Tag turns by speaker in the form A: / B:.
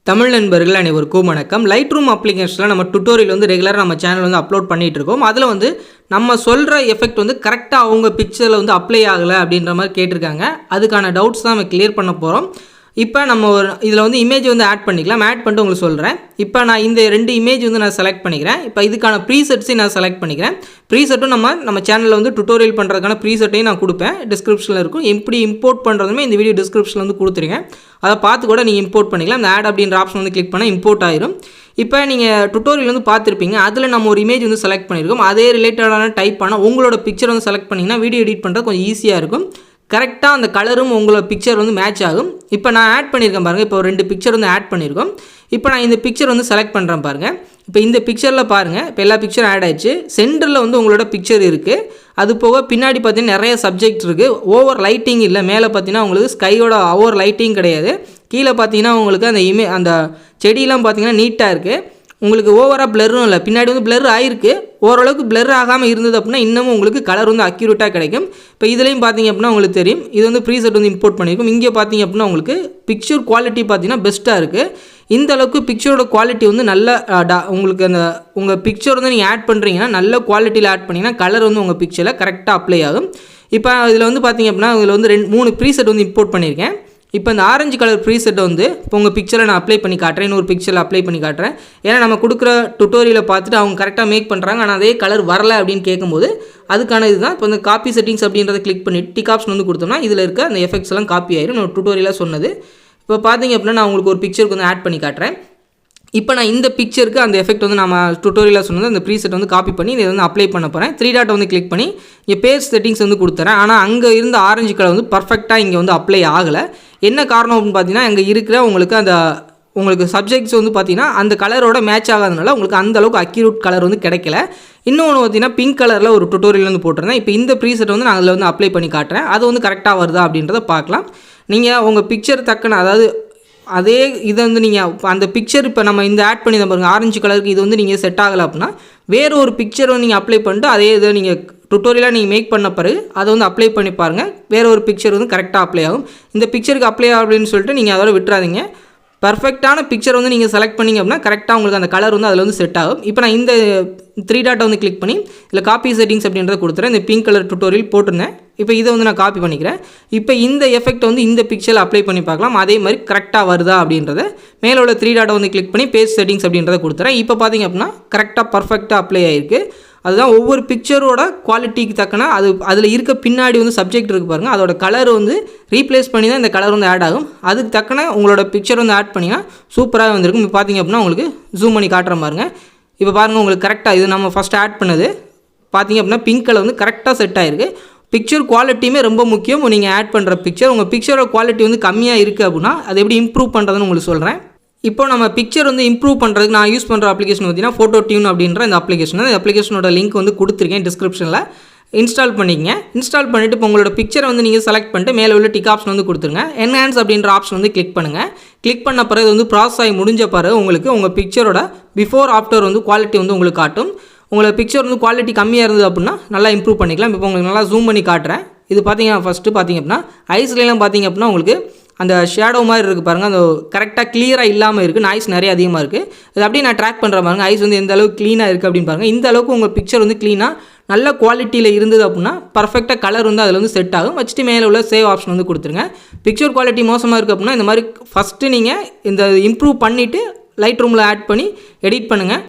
A: தமிழ் நண்பர்கள் அனைவருக்கும் வணக்கம். லைட்ரூம் அப்ளிகேஷனில் நம்ம டுட்டோரியல் வந்து ரெகுலராக நம்ம சேனல் வந்து அப்லோட் பண்ணிகிட்டு இருக்கோம். அதில் வந்து நம்ம சொல்கிற எஃபெக்ட் வந்து கரெக்டாக அவங்க பிக்சரில் வந்து அப்ளை ஆகலை அப்படின்ற மாதிரி கேட்டிருக்காங்க. அதுக்கான டவுட்ஸ் தான் நம்ம கிளியர் பண்ண போகிறோம். இப்போ நம்ம ஒரு இதில் வந்து இமேஜ் வந்து ஆட் பண்ணிக்கலாம். ஆட் பண்ணிட்டு உங்களுக்கு சொல்கிறேன். இப்போ நான் இந்த 2 இமேஜ் வந்து நான் செலக்ட் பண்ணிக்கிறேன். இப்போ இதுக்கான ப்ரீசெட்ஸையும் நான் செலக்ட் பண்ணிக்கிறேன். ப்ரீசெட்டும் நம்ம சேனலில் வந்து டுட்டோரியல் பண்ணுறதுக்கான ப்ரீசெட்டையும் நான் கொடுப்பேன். டிஸ்கிரிப்ஷனில் இருக்கும். எப்படி இம்போர்ட் பண்ணுறதுமே இந்த வீடியோ டிஸ்கிரிப்ஷனில் வந்து கொடுத்துருங்க. அதை பார்த்து கூட நீங்கள் இம்போர்ட் பண்ணிக்கலாம். இந்த ஆட் அப்படின்ற ஆப்ஷன் வந்து கிளிக் பண்ணால் இம்போர்ட் ஆயிரும். இப்போ நீங்கள் டுட்டோரியல் வந்து பார்த்துருப்பீங்க. அதில் நம்ம ஒரு இமேஜ் வந்து செலக்ட் பண்ணியிருக்கோம். அதே ரிலேட்டடான டைப் பண்ணால் உங்களோட பிக்சர் வந்து செலக்ட் பண்ணிங்கன்னா வீடியோ எடிட் பண்ணுறது கொஞ்சம் ஈஸியாக இருக்கும். கரெக்டாக அந்த கலரும் உங்களோட பிக்சர் வந்து மேட்ச் ஆகும். இப்போ நான் ஆட் பண்ணியிருக்கேன் பாருங்கள். இப்போ 2 பிக்சர் வந்து ஆட் பண்ணியிருக்கோம். இப்போ நான் இந்த பிக்சர் வந்து செலக்ட் பண்ணுறேன் பாருங்கள். இப்போ இந்த பிக்சரில் பாருங்கள், இப்போ எல்லா பிக்சரும் ஆட் ஆயிடுச்சு. சென்டரில் வந்து உங்களோட பிக்சர் இருக்குது. அது போக பின்னாடி பார்த்தீங்கன்னா நிறைய சப்ஜெக்ட் இருக்குது. ஓவர் லைட்டிங் இல்லை. மேலே பார்த்தீங்கன்னா உங்களுக்கு ஸ்கையோட ஓவர் லைட்டிங் கிடையாது. கீழே பார்த்தீங்கன்னா உங்களுக்கு அந்த செடியெலாம் பார்த்தீங்கன்னா நீட்டாக இருக்குது. உங்களுக்கு ஓவராக பிளரும் இல்லை. பின்னாடி வந்து பிளர் ஆகிருக்கு. ஓரளவுக்கு பிளர் ஆகாமல் இருந்தது அப்படின்னா இன்னமும் உங்களுக்கு கலர் வந்து அக்யூரேட்டாக கிடைக்கும். இப்போ இதுலேயும் பார்த்தீங்க அப்படின்னா உங்களுக்கு தெரியும். இது வந்து ப்ரீசெட் வந்து இம்போர்ட் பண்ணியிருக்கும். இங்கே பார்த்தீங்க அப்படின்னா உங்களுக்கு பிக்சர் குவாலிட்டி பார்த்தீங்கன்னா பெஸ்ட்டாக இருக்குது. இந்த அளவுக்கு பிக்சரோட குவாலிட்டி வந்து நல்ல உங்களுக்கு அந்த உங்கள் பிக்சர் வந்து நீங்கள் ஆட் பண்ணுறீங்கன்னா நல்ல குவாலிட்டியில் ஆட் பண்ணிங்கன்னா கலர் வந்து உங்கள் பிக்சரில் கரெக்டாக அப்ளை ஆகும். இப்போ இதில் வந்து பார்த்தீங்க அப்படின்னா இதில் வந்து 3 ப்ரீசெட் வந்து இம்போர்ட் பண்ணியிருக்கேன். இப்போ இந்த ஆரஞ்சு கலர் ப்ரீசெட் வந்து இப்போ உங்கள் பிக்சரை நான் அப்ளை பண்ணி காட்டுறேன். இன்னொரு பிக்சரில் அப்ளை பண்ணி காட்டுறேன். ஏன்னா நம்ம கொடுக்குற டுட்டோரியலை பார்த்துட்டு அவங்க கரெக்டாக மேக் பண்ணுறாங்க. ஆனால் அதே கலர் வரலை அப்படின்னு கேட்கும்போது அதுக்கான இதுதான். இப்போ இந்த காப்பி செட்டிங்ஸ் அப்படின்றத கிளிக் பண்ணிட்டு டிக் ஆப்ஷன் வந்து கொடுத்தோம்னா இதில் இருக்க அந்த எஃபெக்ட்ஸ் எல்லாம் காப்பி ஆயிரும். நம்ம டுட்டோரியலாக சொன்னது. இப்போ பார்த்தீங்க அப்படின்னா நான் உங்களுக்கு ஒரு பிக்சருக்கு வந்து ஆட் பண்ணி காட்டுறேன். இப்போ நான் இந்த பிக்சருக்கு அந்த எஃபெக்ட் வந்து நம்ம டுட்டோரியலாக சொன்னது அந்த ப்ரீசெட் வந்து காப்பி பண்ணி இதை வந்து அப்ளை பண்ண போகிறேன். 3 டாட் வந்து கிளிக் பண்ணி இங்கே பேஜ் செட்டிங்ஸ் வந்து கொடுத்துறேன். ஆனால் அங்கே இருந்த ஆரஞ்சு கலர் வந்து பர்ஃபெக்டாக இங்கே வந்து அப்ளை ஆகலை. என்ன காரணம் அப்படின்னு பார்த்தீங்கன்னா அங்கே இருக்கிற உங்களுக்கு சப்ஜெக்ட்ஸ் வந்து பார்த்தீங்கன்னா அந்த கலரோட மேட்ச் ஆகாதனால உங்களுக்கு அந்த அளவுக்கு அக்யூரேட் கலர் வந்து கிடைக்கல. இன்னொன்று பார்த்தீங்கன்னா பிங்க் கலரில் ஒரு டுட்டோரியல் வந்து போட்டிருந்தேன். இப்போ இந்த ப்ரீசெட் வந்து நான் அதில் வந்து அப்ளை பண்ணி காட்டுறேன். அது வந்து கரெக்டாக வருதா அப்படின்றத பார்க்கலாம். நீங்கள் உங்கள் பிக்சர் தக்கன அதாவது அதே இதை வந்து நீங்கள் அந்த பிக்சர் இப்போ நம்ம இந்த ஆட் பண்ணி தான் பாருங்கள் ஆரஞ்சு கலருக்கு இது வந்து நீங்கள் செட் ஆகலை அப்படின்னா வேறு ஒரு பிக்சர் வந்து நீங்கள் அப்ளை பண்ணிட்டு அதே இதை நீங்கள் டுட்டோரியலாக நீங்கள் மேக் பண்ண பிறகு அதை வந்து அப்ளை பண்ணி பாருங்கள். வேறு ஒரு பிக்சர் வந்து கரெக்டாக அப்ளை ஆகும். இந்த பிக்சருக்கு அப்ளை ஆகும் அப்படின்னு சொல்லிட்டு நீங்கள் அதோட விட்டுறாதீங்க. பர்ஃபெக்டான பிக்சர் வந்து நீங்கள் செலக்ட் பண்ணிங்க அப்படின்னா கரெக்டாக உங்களுக்கு அந்த கலர் வந்து அதில் வந்து செட் ஆகும். இப்போ நான் இந்த 3 டாட்டை வந்து கிளிக் பண்ணி இதில் காப்பி செட்டிங்ஸ் அப்படின்றத கொடுத்துறேன். இந்த பிங்க் கலர் டுட்டோரியல் போட்டிருந்தேன். இப்போ இதை வந்து நான் காப்பி பண்ணிக்கிறேன். இப்போ இந்த எஃபெக்ட் வந்து இந்த பிக்சரில் அப்ளை பண்ணி பார்க்கலாம். அதே மாதிரி கரெக்டாக வருதா அப்படின்றத மேலே உள்ள 3 டாட்டை வந்து கிளிக் பண்ணி பேஜ் செட்டிங்ஸ் அப்படின்றத கொடுத்துறேன். இப்போ பார்த்தீங்க அப்படின்னா கரெக்டாக பர்ஃபெக்டாக அப்ளை ஆகிருக்கு. அதுதான் ஒவ்வொரு பிக்சரோட குவாலிட்டிக்கு தக்கன அதில் இருக்க பின்னாடி வந்து சப்ஜெக்ட் இருக்குது பாருங்கள். அதோட கலர் வந்து ரீப்ளேஸ் பண்ணி தான் இந்த கலர் வந்து ஆட் ஆகும். அதுக்கு தக்கன உங்களோட பிக்சர் வந்து ஆட் பண்ணிங்கன்னா சூப்பராக வந்துருக்கும். இப்போ பார்த்தீங்க அப்படின்னா உங்களுக்கு ஜூம் பண்ணி காட்டுற பாருங்கள். இப்போ பாருங்கள் உங்களுக்கு கரெக்டாக இது நம்ம ஃபஸ்ட் ஆட் பண்ணது பார்த்தீங்க அப்படின்னா பிங்க் கலர் வந்து கரெக்டாக செட் ஆகிருக்கு. பிக்சர் குவாலிட்டியுமே ரொம்ப முக்கியம். நீங்கள் ஆட் பண்ணுற பிக்சர் உங்கள் பிக்சரோட குவாலிட்டி வந்து கம்மியாக இருக்குது அப்படின்னா அதை எப்படி இம்ப்ரூவ் பண்ணுறதுன்னு உங்களுக்கு சொல்கிறேன். இப்போ நம்ம பிக்சர் வந்து இம்ப்ரூவ் பண்ணுறதுக்கு நான் யூஸ் பண்ணுற அப்ளிகேஷன் பார்த்தீங்கன்னா ஃபோட்டோ டியூன் அப்படின்ற இந்த அப்ளிகேஷனோட லிங்க் வந்து கொடுத்துருக்கேன் டிஸ்கிரிப்ஷனில். இன்ஸ்டால் பண்ணிக்கங்க. இன்ஸ்டால் பண்ணிவிட்டு இப்போ உங்களோட பிக்சரை வந்து நீங்கள் செலக்ட் பண்ணிட்டு மேலே உள்ள டிக் ஆப்ஷன் வந்து கொடுத்துருங்க. என்ஹான்ஸ் அப்படின்ற ஆப்ஷன் வந்து கிளிக் பண்ணுங்கள். கிளிக் பண்ண பிறகு வந்து ப்ராசஸ் ஆகி முடிஞ்ச பிறகு உங்களுக்கு உங்கள் பிக்சரோட பிஃபோர் ஆஃப்டர் வந்து குவாலிட்டி வந்து உங்களுக்கு காட்டும். உங்களோட பிக்சர் வந்து குவாலிட்டி கம்மியாக இருந்தது அப்படின்னா நல்லா இம்ப்ரூவ் பண்ணிக்கலாம். இப்போ உங்களுக்கு நல்லா ஜூம் பண்ணி காட்டுறேன். இது பார்த்தீங்கன்னா ஃபஸ்ட்டு பார்த்தீங்க அப்படின்னா ஐஸ்லாம் பார்த்தீங்க அப்படின்னா உங்களுக்கு அந்த ஷேடோ மாதிரி இருக்குது பாருங்கள். அந்த கரெக்டாக கிளியராக இல்லாமல் இருக்குது. நாய்ஸ் நிறைய அதிகமாக இருக்குது. இது அப்படியே நான் ட்ராக் பண்ணுற பாருங்கள். ஐஸ் வந்து எந்த அளவுக்கு க்ளீனாக இருக்குது அப்படின்னு பாருங்கள். இந்த அளவுக்கு உங்கள் பிக்சர் வந்து க்ளீனாக நல்ல குவாலிட்டியில் இருந்தது அப்படின்னா பர்ஃபெக்டாக கலர் வந்து அதில் வந்து செட் ஆகும். வச்சுட்டு மேலே உள்ள சேவ் ஆப்ஷன் வந்து கொடுத்துருங்க. பிக்சர் குவாலிட்டி மோசமாக இருக்குது அப்படின்னா இந்த மாதிரி ஃபஸ்ட்டு நீங்கள் இந்த இம்ப்ரூவ் பண்ணிவிட்டு லைட் ரூமில் ஆட் பண்ணி எடிட் பண்ணுங்கள்.